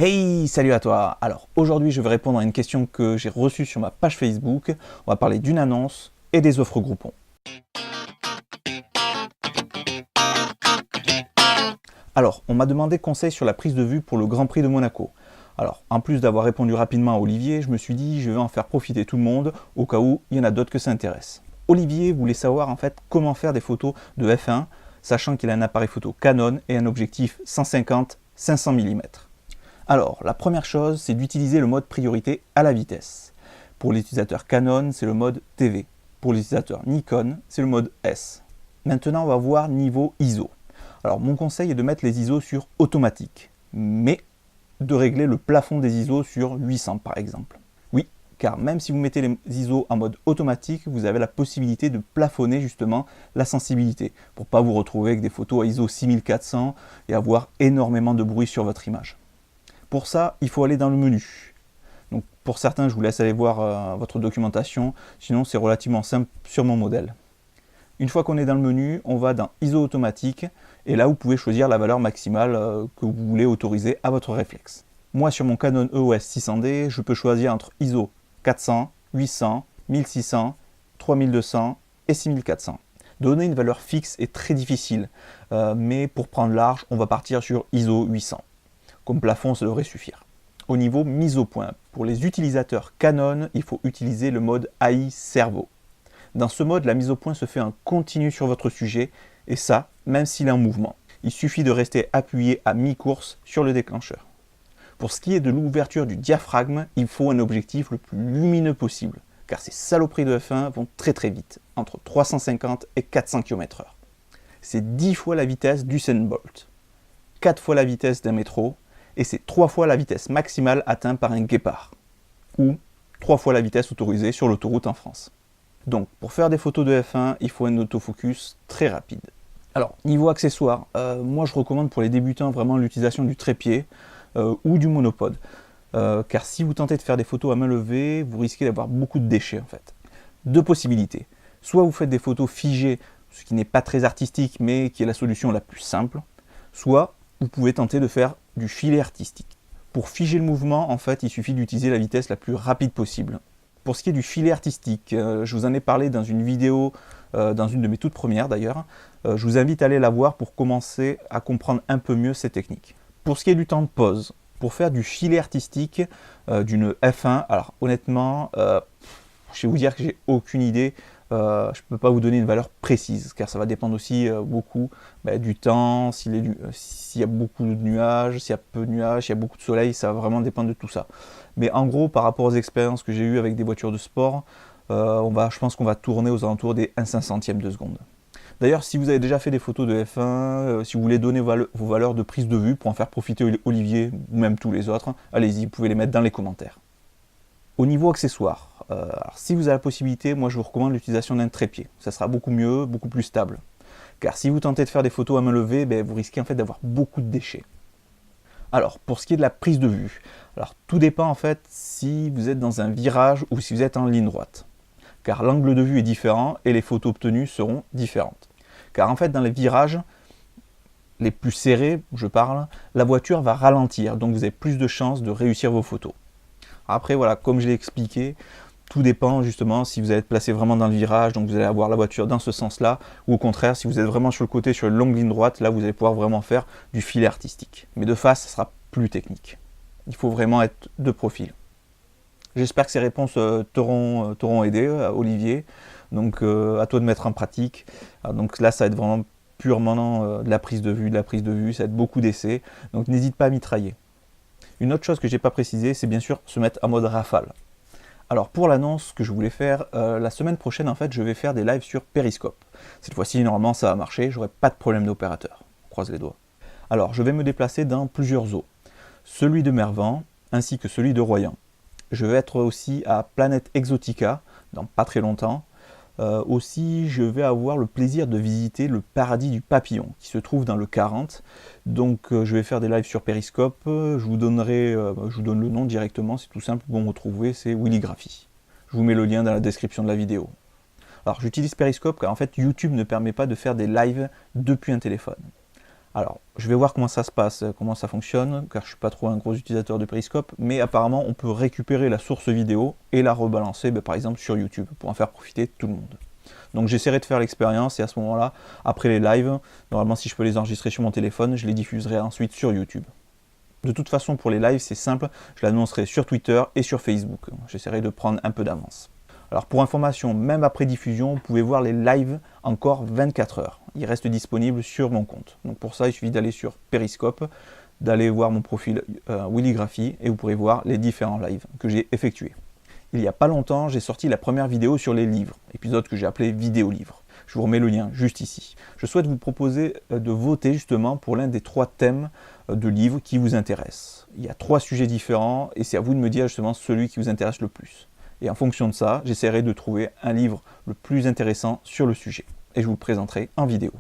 Hey, salut à toi! Alors aujourd'hui je vais répondre à une question que j'ai reçue sur ma page Facebook. On va parler d'une annonce et des offres Groupon. Alors, on m'a demandé conseil sur la prise de vue pour le Grand Prix de Monaco. Alors, en plus d'avoir répondu rapidement à Olivier, je me suis dit je vais en faire profiter tout le monde au cas où il y en a d'autres que ça intéresse. Olivier voulait savoir en fait comment faire des photos de F1, sachant qu'il a un appareil photo Canon et un objectif 150-500 mm. Alors, la première chose, c'est d'utiliser le mode priorité à la vitesse. Pour les utilisateurs Canon, c'est le mode TV. Pour les utilisateurs Nikon, c'est le mode S. Maintenant, on va voir niveau ISO. Alors, mon conseil est de mettre les ISO sur automatique, mais de régler le plafond des ISO sur 800 par exemple. Oui, car même si vous mettez les ISO en mode automatique, vous avez la possibilité de plafonner justement la sensibilité, pour ne pas vous retrouver avec des photos à ISO 6400 et avoir énormément de bruit sur votre image. Pour ça, il faut aller dans le menu. Donc pour certains, je vous laisse aller voir votre documentation, sinon c'est relativement simple sur mon modèle. Une fois qu'on est dans le menu, on va dans ISO automatique, et là vous pouvez choisir la valeur maximale que vous voulez autoriser à votre réflexe. Moi sur mon Canon EOS 600D, je peux choisir entre ISO 400, 800, 1600, 3200 et 6400. Donner une valeur fixe est très difficile, mais pour prendre large, on va partir sur ISO 800. Comme plafond, ça devrait suffire. Au niveau mise au point, pour les utilisateurs Canon, il faut utiliser le mode AI Servo. Dans ce mode, la mise au point se fait en continu sur votre sujet, et ça, même s'il est en mouvement. Il suffit de rester appuyé à mi-course sur le déclencheur. Pour ce qui est de l'ouverture du diaphragme, il faut un objectif le plus lumineux possible, car ces saloperies de F1 vont très très vite, entre 350 et 400 km/h. C'est 10 fois la vitesse d'Usain Bolt, 4 fois la vitesse d'un métro, et c'est 3 fois la vitesse maximale atteinte par un guépard, ou 3 fois la vitesse autorisée sur l'autoroute en France. Donc, pour faire des photos de F1, il faut un autofocus très rapide. Alors, niveau accessoires, moi je recommande pour les débutants vraiment l'utilisation du trépied ou du monopode. Car si vous tentez de faire des photos à main levée, vous risquez d'avoir beaucoup de déchets en fait. Deux possibilités. Soit vous faites des photos figées, ce qui n'est pas très artistique, mais qui est la solution la plus simple. Soit vous pouvez tenter de faire du filet artistique. Pour figer le mouvement, en fait, il suffit d'utiliser la vitesse la plus rapide possible. Pour ce qui est du filet artistique, je vous en ai parlé dans une vidéo, dans une de mes toutes premières d'ailleurs. Je vous invite à aller la voir pour commencer à comprendre un peu mieux ces techniques. Pour ce qui est du temps de pause, pour faire du filet artistique d'une F1, alors honnêtement, je vais vous dire que j'ai aucune idée. Je ne peux pas vous donner une valeur précise, car ça va dépendre aussi beaucoup du temps, s'il y a beaucoup de nuages, s'il y a peu de nuages, s'il y a beaucoup de soleil, ça va vraiment dépendre de tout ça. Mais en gros, par rapport aux expériences que j'ai eues avec des voitures de sport, je pense qu'on va tourner aux alentours des 1/500 de seconde. D'ailleurs, si vous avez déjà fait des photos de F1, si vous voulez donner vos valeurs de prise de vue pour en faire profiter Olivier ou même tous les autres, allez-y, vous pouvez les mettre dans les commentaires. Au niveau accessoires, alors si vous avez la possibilité, moi je vous recommande l'utilisation d'un trépied. Ça sera beaucoup mieux, beaucoup plus stable. Car si vous tentez de faire des photos à main levée, vous risquez en fait d'avoir beaucoup de déchets. Alors, pour ce qui est de la prise de vue, alors tout dépend en fait si vous êtes dans un virage ou si vous êtes en ligne droite. Car l'angle de vue est différent et les photos obtenues seront différentes. Car en fait dans les virages les plus serrés, je parle, la voiture va ralentir, donc vous avez plus de chances de réussir vos photos. Après, voilà, comme je l'ai expliqué, tout dépend justement si vous êtes placé vraiment dans le virage, donc vous allez avoir la voiture dans ce sens-là, ou au contraire, si vous êtes vraiment sur le côté, sur une longue ligne droite, là vous allez pouvoir vraiment faire du filet artistique. Mais de face, ça sera plus technique. Il faut vraiment être de profil. J'espère que ces réponses t'auront aidé, Olivier. Donc à toi de mettre en pratique. Donc là, ça va être vraiment purement de la prise de vue, ça va être beaucoup d'essais. Donc n'hésite pas à mitrailler. Une autre chose que je n'ai pas précisé, c'est bien sûr se mettre en mode rafale. Alors pour l'annonce que je voulais faire, la semaine prochaine en fait je vais faire des lives sur Periscope. Cette fois-ci normalement ça va marcher, j'aurai pas de problème d'opérateur. On croise les doigts. Alors je vais me déplacer dans plusieurs zoos. Celui de Mervan ainsi que celui de Royan. Je vais être aussi à Planète Exotica dans pas très longtemps. Aussi, je vais avoir le plaisir de visiter le paradis du papillon qui se trouve dans le 40. Donc, je vais faire des lives sur Periscope. Je vous donne le nom directement, c'est tout simple. Vous me retrouver, c'est Willygraphie. Je vous mets le lien dans la description de la vidéo. Alors, j'utilise Periscope car en fait, YouTube ne permet pas de faire des lives depuis un téléphone. Alors, je vais voir comment ça se passe, comment ça fonctionne, car je ne suis pas trop un gros utilisateur de Periscope, mais apparemment on peut récupérer la source vidéo et la rebalancer par exemple sur YouTube pour en faire profiter tout le monde. Donc j'essaierai de faire l'expérience et à ce moment-là, après les lives, normalement si je peux les enregistrer sur mon téléphone, je les diffuserai ensuite sur YouTube. De toute façon pour les lives c'est simple, je l'annoncerai sur Twitter et sur Facebook. J'essaierai de prendre un peu d'avance. Alors pour information, même après diffusion, vous pouvez voir les lives encore 24 heures. Ils restent disponibles sur mon compte. Donc pour ça, il suffit d'aller sur Periscope, d'aller voir mon profil Willygraphy et vous pourrez voir les différents lives que j'ai effectués. Il n'y a pas longtemps, j'ai sorti la première vidéo sur les livres, épisode que j'ai appelé Vidéo Livre. Je vous remets le lien juste ici. Je souhaite vous proposer de voter justement pour l'un des 3 thèmes de livres qui vous intéressent. Il y a 3 sujets différents et c'est à vous de me dire justement celui qui vous intéresse le plus. Et en fonction de ça, j'essaierai de trouver un livre le plus intéressant sur le sujet. Et je vous le présenterai en vidéo.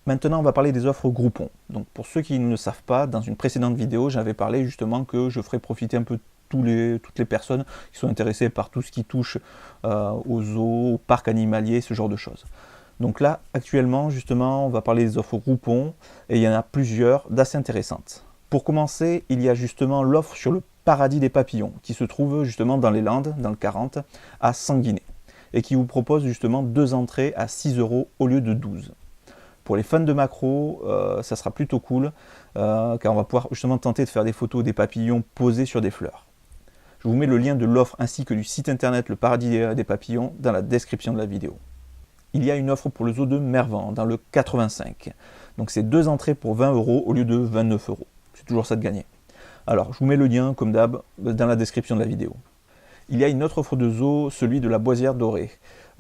Maintenant, on va parler des offres Groupon. Donc pour ceux qui ne le savent pas, dans une précédente vidéo, j'avais parlé justement que je ferai profiter un peu toutes les personnes qui sont intéressées par tout ce qui touche aux zoos, aux parcs animaliers, ce genre de choses. Donc là, actuellement, justement, on va parler des offres Groupon, et il y en a plusieurs d'assez intéressantes. Pour commencer, il y a justement l'offre sur le Paradis des Papillons, qui se trouve justement dans les Landes, dans le 40, à Sanguinet, et qui vous propose justement 2 entrées à 6 € au lieu de 12. Pour les fans de macro, ça sera plutôt cool, car on va pouvoir justement tenter de faire des photos des papillons posés sur des fleurs. Je vous mets le lien de l'offre ainsi que du site internet Le Paradis des Papillons dans la description de la vidéo. Il y a une offre pour le zoo de Mervan, dans le 85. Donc c'est 2 entrées pour 20 € au lieu de 29 €. C'est toujours ça de gagner. Alors, je vous mets le lien, comme d'hab, dans la description de la vidéo. Il y a une autre offre de zoo, celui de la Boisière Dorée,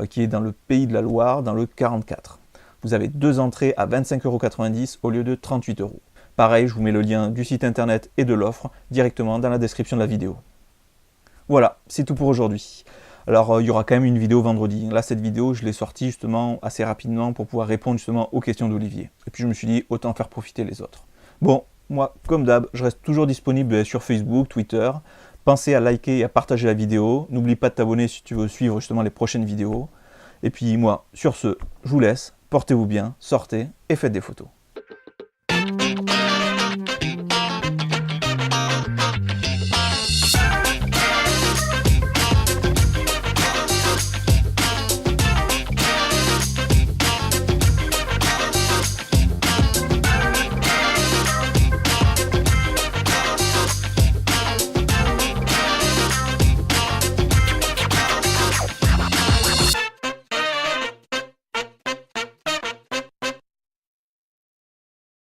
qui est dans le Pays de la Loire, dans le 44. Vous avez 2 entrées à 25,90 € au lieu de 38 €. Pareil, je vous mets le lien du site internet et de l'offre directement dans la description de la vidéo. Voilà, c'est tout pour aujourd'hui. Alors, il y aura quand même une vidéo vendredi. Là, cette vidéo, je l'ai sortie justement assez rapidement pour pouvoir répondre justement aux questions d'Olivier. Et puis, je me suis dit, autant faire profiter les autres. Bon, moi, comme d'hab, je reste toujours disponible sur Facebook, Twitter. Pensez à liker et à partager la vidéo. N'oublie pas de t'abonner si tu veux suivre justement les prochaines vidéos. Et puis moi, sur ce, je vous laisse. Portez-vous bien, sortez et faites des photos.